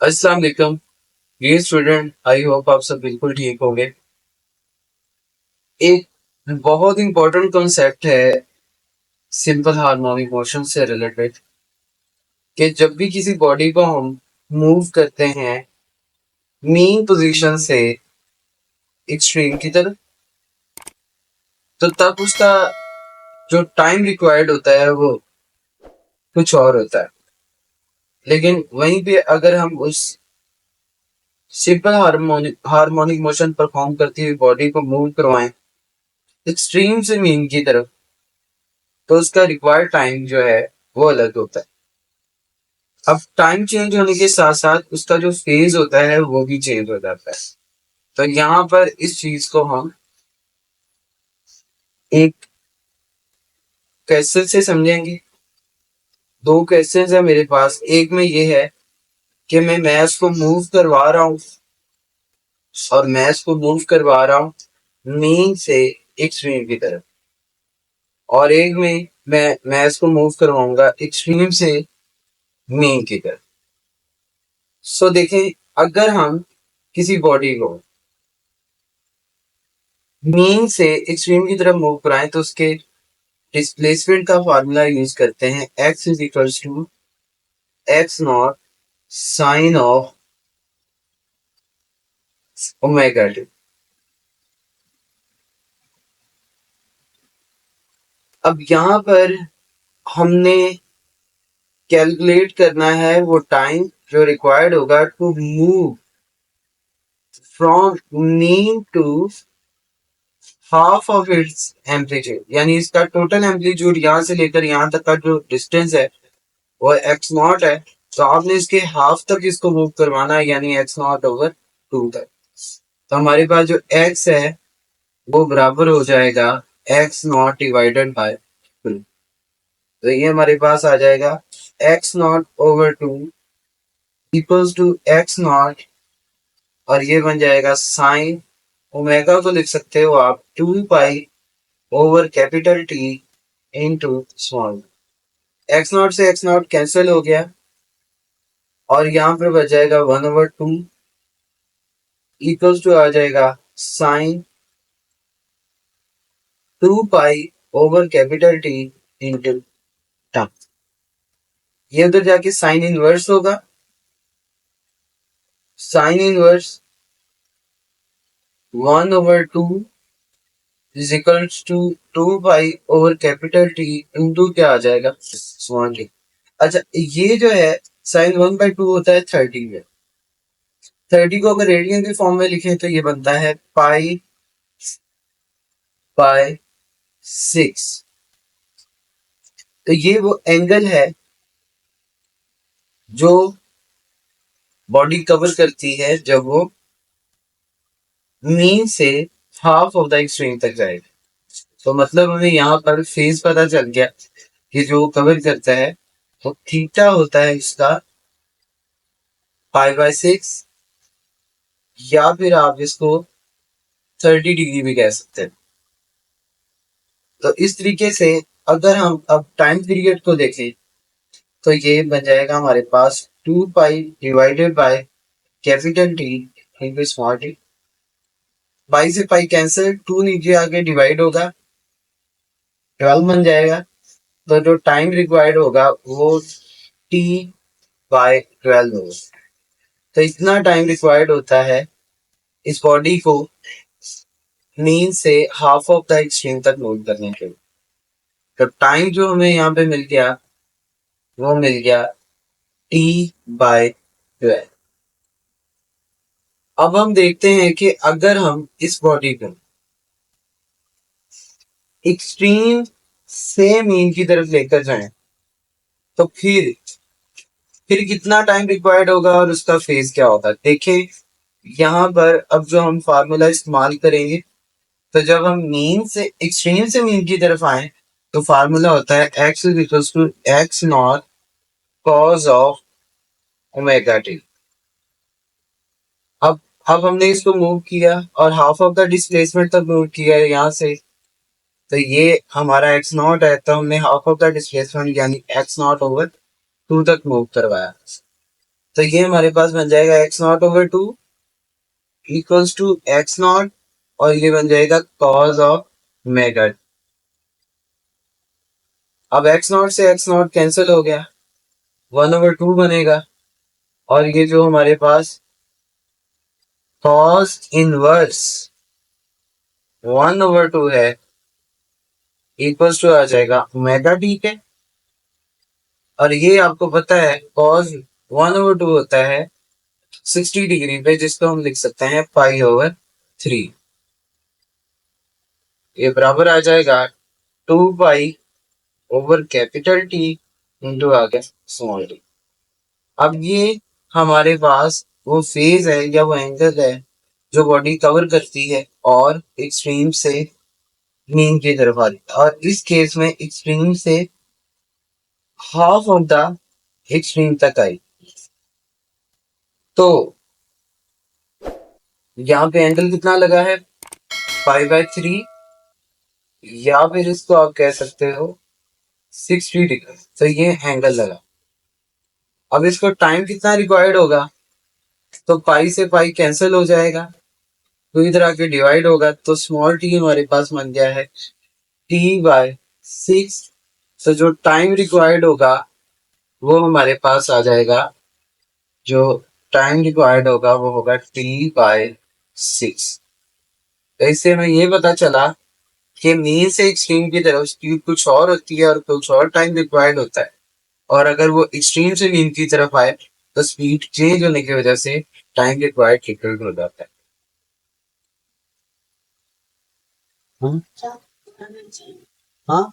अस्सलाम वालेकुम। ये स्टूडेंट आई होप आप सब बिल्कुल ठीक होंगे। एक बहुत इंपॉर्टेंट कॉन्सेप्ट है सिंपल हार्मोनिक मोशन से रिलेटेड कि जब भी किसी बॉडी को हम मूव करते हैं मीन पोजीशन से एक्सट्रीम की तरफ, तो तब उसका जो टाइम रिक्वायर्ड होता है वो कुछ और होता है। लेकिन वहीं पे अगर हम उस सिंपल हार्मोनिक मोशन परफॉर्म करती हुई बॉडी को मूव करवाएं एक्सट्रीम से मीन की तरफ, तो उसका रिक्वायर्ड टाइम जो है वो अलग होता है। अब टाइम चेंज होने के साथ साथ उसका जो फेज होता है वो भी चेंज हो जाता है। तो यहाँ पर इस चीज को हम एक क्वेश्चन से समझेंगे। दो क्वेश्चन है मेरे पास। एक में ये है कि मैं मैच को मूव करवा रहा हूँ और मैच को मूव करवा रहा हूँ मीन से एक्सट्रीम की तरफ, और एक में मैं मैच को मूव करवाऊंगा एक्सट्रीम से मीन की तरफ। सो देखें, अगर हम किसी बॉडी को मीन से एक्सट्रीम की तरफ मूव कराएं तो उसके डिस्प्लेसमेंट का फार्मूला यूज करते हैं x is equals to x not sine of omega t. अब यहाँ पर हमने कैलकुलेट करना है वो टाइम जो रिक्वायर्ड होगा to move from mean to half of its amplitude, यानी इसका टोटल एम्पलीट्यूड यहाँ से लेकर यहाँ तक का जो डिस्टेंस है वो एक्स नॉट है। तो आपने इसके हाफ तक इसको मूव करवाना है, यानी एक्स नॉट ओवर टू तक। तो हमारे पास जो x है वो बराबर हो जाएगा x not divided by two. तो ये हमारे पास आ जाएगा x not over two equals to x not, और ये बन जाएगा साइन ओमेगा को लिख सकते हो आप 2 pi over capital T into small. X not से एक्स नॉट कैंसिल हो गया और यहाँ पर बच जाएगा 1/2 इक्वल्स टू आ जाएगा sine 2 pi over capital T into term. ये उधर जाके साइन इनवर्स होगा। Sine inverse 1/2 is equals to 2 pi over capital T into क्या आ जाएगा स्मॉल टी। अच्छा, ये जो है साइन 1/2 होता है 30 में। 30 को अगर रेडियन के फॉर्म में लिखें तो ये बनता है पाई बाय 6। तो ये वो एंगल है जो बॉडी कवर करती है जब वो मीन से हाफ ऑफ द एक्सट्रीम तक जाएगा। तो मतलब हमें यहाँ पर फेज पता चल गया कि जो कवर करता है वो थीटा होता है इसका पाई/6, या फिर आप इसको 30 डिग्री भी कह सकते हैं। तो इस तरीके से अगर हम अब टाइम पीरियड को देखें तो ये बन जाएगा हमारे पास 2 pi divided by capital T into small T. Pi से पाई कैंसिल, 2 नीचे आके डिवाइड होगा 12 बन जाएगा। तो जो टाइम रिक्वायर्ड होगा वो t/12 होगा। तो इतना टाइम रिक्वायर्ड होता है इस बॉडी को मीन से हाफ ऑफ द एक्सट्रीम तक मूव करने के लिए। तो टाइम जो हमें यहाँ पे मिल गया वो मिल गया t/12। अब हम देखते हैं कि अगर हम इस बॉडी को एक्सट्रीम से मीन की तरफ लेकर जाएं तो फिर कितना टाइम रिक्वायर्ड होगा और उसका फेज क्या होगा। देखें यहाँ पर अब जो हम फार्मूला इस्तेमाल करेंगे, तो जब हम मीन से एक्सट्रीम से मीन की तरफ आए तो फार्मूला होता है x is equals to x not cos of omega t. अब हमने इसको मूव किया और हाफ ऑफ द डिस्प्लेसमेंट तक मूव किया है यहाँ से। तो ये हमारा एक्स नॉट है, तो हमने हाफ ऑफ द डिस्प्लेसमेंट यानी एक्स नॉट ओवर टू तक मूव करवाया। तो ये हमारे पास बन जाएगा x not over two equals to x not, और ये बन जाएगा कॉज ऑफ मेगा। अब एक्स नॉट से एक्स नॉट कैंसिल हो गया, 1/2 बनेगा, और ये जो हमारे पास कॉस इनवर्स 1/2 है इक्वल्स टू आ जाएगा ओमेगा टी के। और ये आपको पता है कॉस 1/2 होता है 60 डिग्री पे, जिसको हम लिख सकते हैं पाई/3। ये बराबर आ जाएगा 2 पाई/कैपिटल टी इंटू आ गया स्मॉल टी। अब ये हमारे पास वो फेज है या वो एंगल है जो बॉडी कवर करती है और एक्सट्रीम से मीन की तरफ आ रही है, और इस केस में एक्सट्रीम से हाफ ऑफ द एक्सट्रीम तक आई। तो यहाँ पे एंगल कितना लगा है, पाई/3, या फिर इसको आप कह सकते हो 60 डिग्री। तो ये एंगल लगा। अब इसको टाइम कितना रिक्वायर्ड होगा, तो पाई से पाई कैंसिल हो जाएगा, तो इधर आके डिवाइड होगा, तो स्मॉल टी हमारे पास बन गया है T/6। तो जो टाइम रिक्वायर्ड होगा वो हमारे पास आ जाएगा, जो टाइम रिक्वायर्ड होगा वो होगा T/6। तो इससे हमें ये पता चला कि मीन से एक्सट्रीम की तरफ स्पीड कुछ और होती है और कुछ और टाइम रिक्वायर्ड होता है, और अगर वो एक्सट्रीम से मीन की तरफ आए तो स्पीड चेंज होने की वजह से टाइम रिक्वायर्ड डिफरेंट हो जाता है। हाँ हाँ